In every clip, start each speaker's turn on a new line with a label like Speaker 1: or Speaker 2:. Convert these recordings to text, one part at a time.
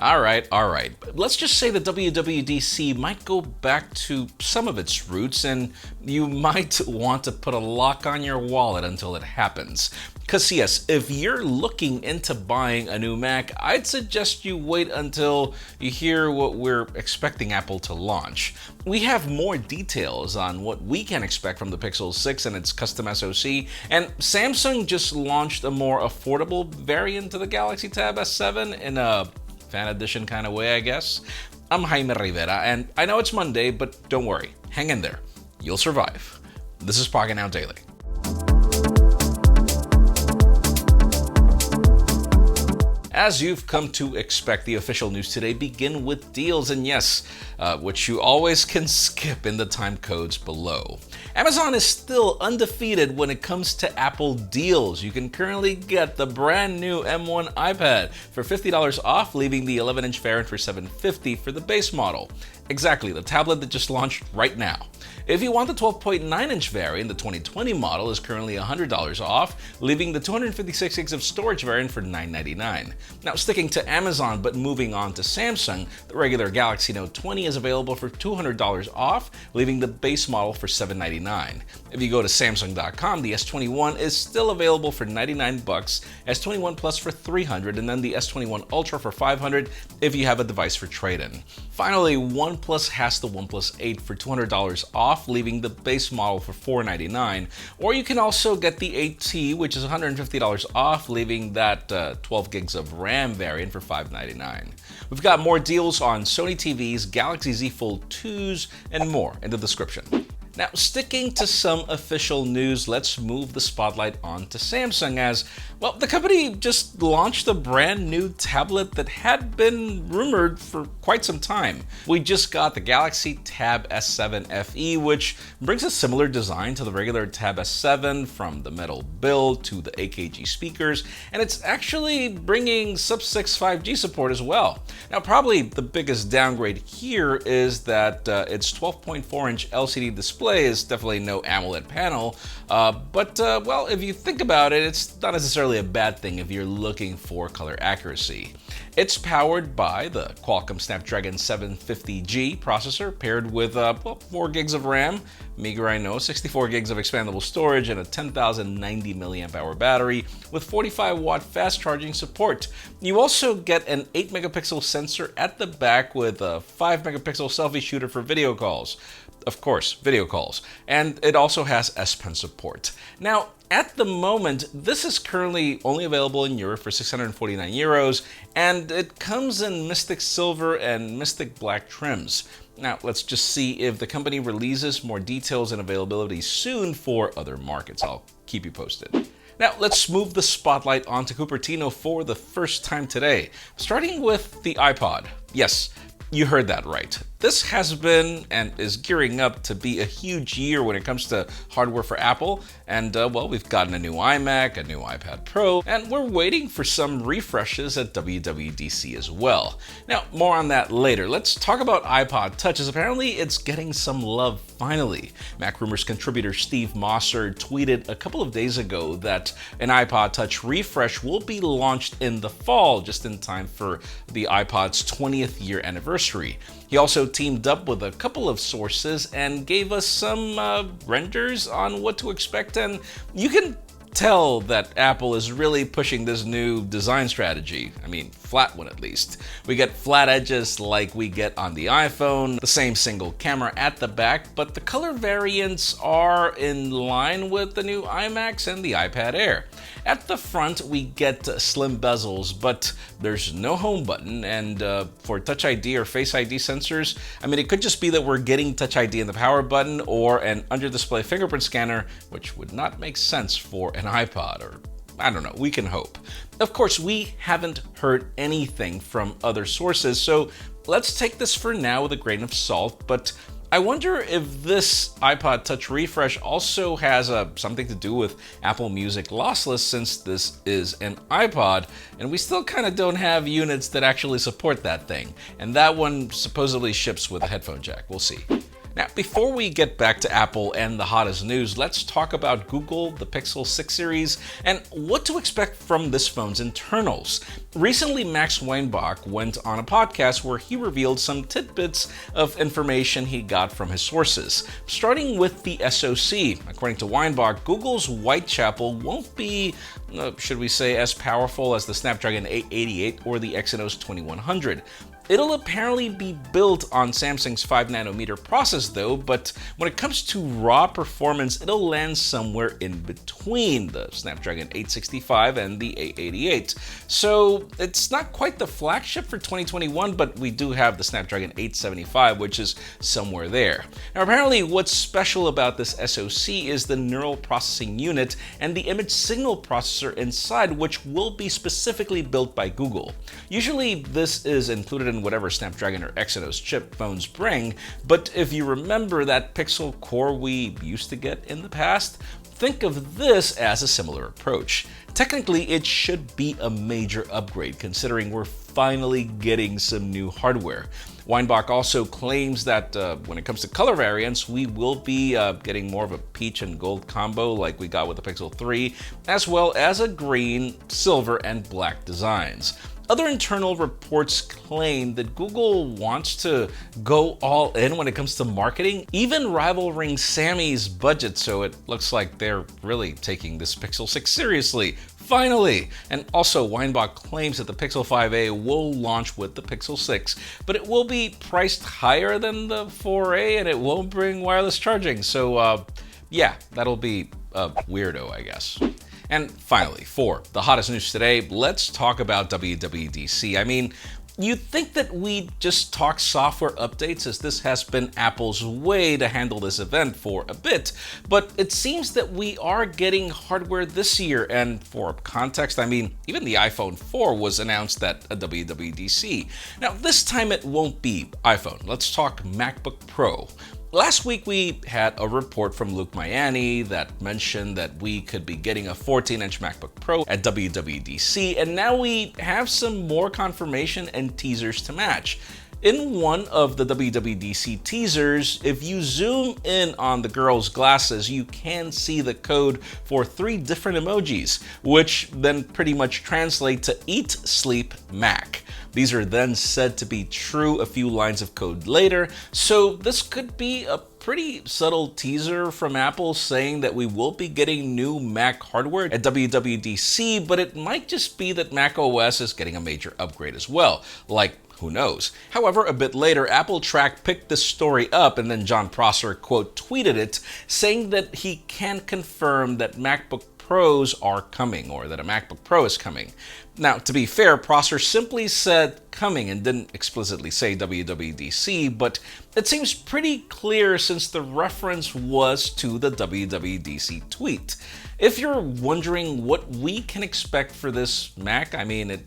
Speaker 1: All right. Let's just say the WWDC might go back to some of its roots, and you might want to put a lock on your wallet until it happens. Because yes, if you're looking into buying a new Mac, I'd suggest you wait until you hear what we're expecting Apple to launch. We have more details on what we can expect from the Pixel 6 and its custom SoC, and Samsung just launched a more affordable variant of the Galaxy Tab S7 in a fan edition kind of way, I guess. I'm Jaime Rivera, and I know it's Monday, but don't worry, hang in there. You'll survive. This is Pocketnow Daily. As you've come to expect, the official news today begin with deals, and yes, which you always can skip in the time codes below. Amazon is still undefeated when it comes to Apple deals. You can currently get the brand new M1 iPad for $50 off, leaving the 11-inch variant for $750 for the base model. Exactly, the tablet that just launched right now. If you want the 12.9-inch variant, the 2020 model is currently $100 off, leaving the 256 gigs of storage variant for $999. Now, sticking to Amazon but moving on to Samsung, the regular Galaxy Note 20 is available for $200 off, leaving the base model for $799. If you go to Samsung.com, the S21 is still available for $99, S21 Plus for $300, and then the S21 Ultra for $500 if you have a device for trade-in. Finally, OnePlus has the OnePlus 8 for $200 off, leaving the base model for $499. Or you can also get the 8T, which is $150 off, leaving that 12 gigs of RAM variant for $599. We've got more deals on Sony TVs, Galaxy Z Fold 2s, and more in the description. Now, sticking to some official news, let's move the spotlight on to Samsung as, well, the company just launched a brand new tablet that had been rumored for quite some time. We just got the Galaxy Tab S7 FE, which brings a similar design to the regular Tab S7, from the metal build to the AKG speakers, and it's actually bringing Sub-6 5G support as well. Now, probably the biggest downgrade here is that its 12.4-inch LCD display is definitely no AMOLED panel, but well, if you think about it, it's not necessarily a bad thing if you're looking for color accuracy. It's powered by the Qualcomm Snapdragon 750G processor, paired with 4 gigs of RAM, meager I know, 64 gigs of expandable storage, and a 10,090 mAh battery with 45-watt fast charging support. You also get an 8-megapixel sensor at the back with a 5-megapixel selfie shooter for video calls. Of course, video calls. And it also has S Pen support. Now, at the moment, this is currently only available in Europe for 649 euros, and it comes in Mystic Silver and Mystic Black trims. Now, let's just see if the company releases more details and availability soon for other markets. I'll keep you posted. Now, let's move the spotlight onto Cupertino for the first time today, starting with the iPod. Yes, you heard that right. This has been and is gearing up to be a huge year when it comes to hardware for Apple. And well, we've gotten a new iMac, a new iPad Pro, and we're waiting for some refreshes at WWDC as well. Now, more on that later. Let's talk about iPod Touch, as apparently it's getting some love finally. Mac Rumors contributor Steve Mosser tweeted a couple of days ago that an iPod Touch refresh will be launched in the fall, just in time for the iPod's 20th year anniversary. He also teamed up with a couple of sources and gave us some renders on what to expect, and you can tell that Apple is really pushing this new design strategy. I mean, flat one at least. We get flat edges like we get on the iPhone, the same single camera at the back, but the color variants are in line with the new iMacs and the iPad Air. At the front, we get slim bezels, but there's no home button, and for Touch ID or Face ID sensors, I mean, it could just be that we're getting Touch ID in the power button or an under-display fingerprint scanner, which would not make sense for an iPod, or I don't know, we can hope. Of course, we haven't heard anything from other sources, so let's take this for now with a grain of salt, but I wonder if this iPod Touch refresh also has something to do with Apple Music lossless, since this is an iPod, and we still kind of don't have units that actually support that thing. And that one supposedly ships with a headphone jack. We'll see. Now, before we get back to Apple and the hottest news, let's talk about Google, the Pixel 6 series, and what to expect from this phone's internals. Recently, Max Weinbach went on a podcast where he revealed some tidbits of information he got from his sources. Starting with the SoC, according to Weinbach, Google's Whitechapel won't be, should we say, as powerful as the Snapdragon 888 or the Exynos 2100. It'll apparently be built on Samsung's 5nm process though, but when it comes to raw performance, it'll land somewhere in between the Snapdragon 865 and the 888. So it's not quite the flagship for 2021, but we do have the Snapdragon 875, which is somewhere there. Now apparently what's special about this SoC is the neural processing unit and the image signal processor inside, which will be specifically built by Google. Usually this is included in whatever Snapdragon or Exynos chip phones bring, but if you remember that Pixel Core we used to get in the past, think of this as a similar approach. Technically, it should be a major upgrade considering we're finally getting some new hardware. Weinbach also claims that when it comes to color variants, we will be getting more of a peach and gold combo like we got with the Pixel 3, as well as a green, silver, and black designs. Other internal reports claim that Google wants to go all in when it comes to marketing, even rivaling Sammy's budget, so it looks like they're really taking this Pixel 6 seriously. Finally! And also, Weinbach claims that the Pixel 5a will launch with the Pixel 6, but it will be priced higher than the 4a and it won't bring wireless charging. So, yeah, that'll be a weirdo, I guess. And finally, for the hottest news today, let's talk about WWDC. I mean, you'd think that we just talk software updates as this has been Apple's way to handle this event for a bit, but it seems that we are getting hardware this year, and for context, I mean, even the iPhone 4 was announced at a WWDC. Now, this time it won't be iPhone. Let's talk MacBook Pro. Last week, we had a report from Luke Mayani that mentioned that we could be getting a 14-inch MacBook Pro at WWDC, and now we have some more confirmation and teasers to match. In one of the WWDC teasers, if you zoom in on the girl's glasses, you can see the code for 3 different emojis, which then pretty much translate to Eat, Sleep, Mac. These are then said to be true a few lines of code later, so this could be a pretty subtle teaser from Apple saying that we will be getting new Mac hardware at WWDC, but it might just be that Mac OS is getting a major upgrade as well. Like, who knows? However, a bit later, Apple Track picked this story up and then Jon Prosser, quote, tweeted it, saying that he can confirm that MacBook Pros are coming, or that a MacBook Pro is coming. Now, to be fair, Prosser simply said coming and didn't explicitly say WWDC, but it seems pretty clear since the reference was to the WWDC tweet. If you're wondering what we can expect for this Mac, I mean, it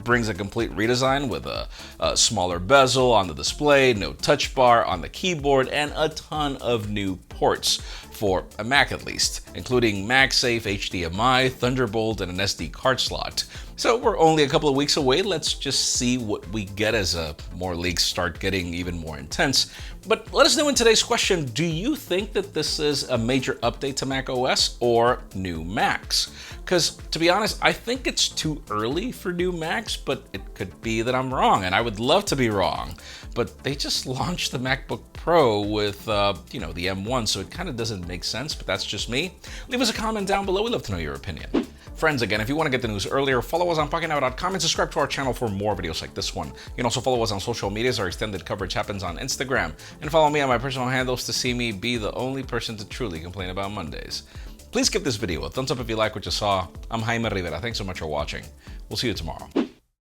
Speaker 1: brings a complete redesign with a smaller bezel on the display, no touch bar on the keyboard, and a ton of new ports, for a Mac at least, including MagSafe, HDMI, Thunderbolt, and an SD card slot. So we're only a couple of weeks away. Let's just see what we get as more leaks start getting even more intense. But let us know in today's question, do you think that this is a major update to Mac OS or new Macs? Because to be honest, I think it's too early for new Macs, but it could be that I'm wrong, and I would love to be wrong. But they just launched the MacBook Pro with, the M1, so it kind of doesn't make sense, but that's just me. Leave us a comment down below. We'd love to know your opinion. Friends, again, if you want to get the news earlier, follow us on PocketNow.com and subscribe to our channel for more videos like this one. You can also follow us on social medias. Our extended coverage happens on Instagram. And follow me on my personal handles to see me be the only person to truly complain about Mondays. Please give this video a thumbs up if you like what you saw. I'm Jaime Rivera. Thanks so much for watching. We'll see you tomorrow.